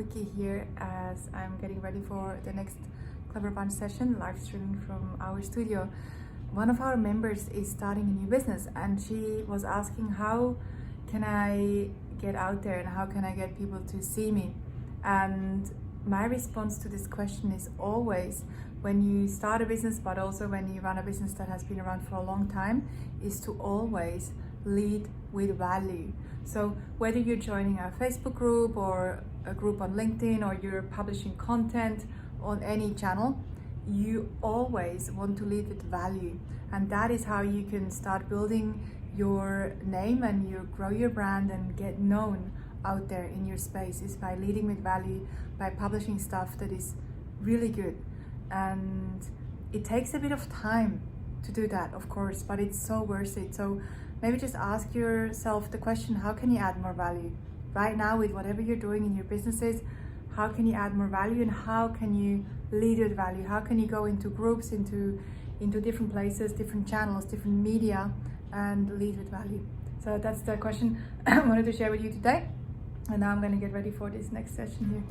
quickie here as I'm getting ready for the next Clever Bunch session, live streaming from our studio. One of our members is starting a new business and she was asking, how can I get out there and how can I get people to see me? And my response to this question is always, when you start a business, but also when you run a business that has been around for a long time, is to always lead with value. So whether you're joining a Facebook group or a group on LinkedIn, or you're publishing content on any channel, you always want to lead with value. And that is how you can start building your name and you grow your brand and get known out there in your space, is by leading with value, by publishing stuff that is really good. And it takes a bit of time to do that, of course, but it's so worth it. So maybe just ask yourself the question, how can you add more value? Right now, with whatever you're doing in your businesses, how can you add more value and how can you lead with value? How can you go into groups, into different places, different channels, different media, and lead with value? So that's the question I wanted to share with you today. And now I'm going to get ready for this next session here.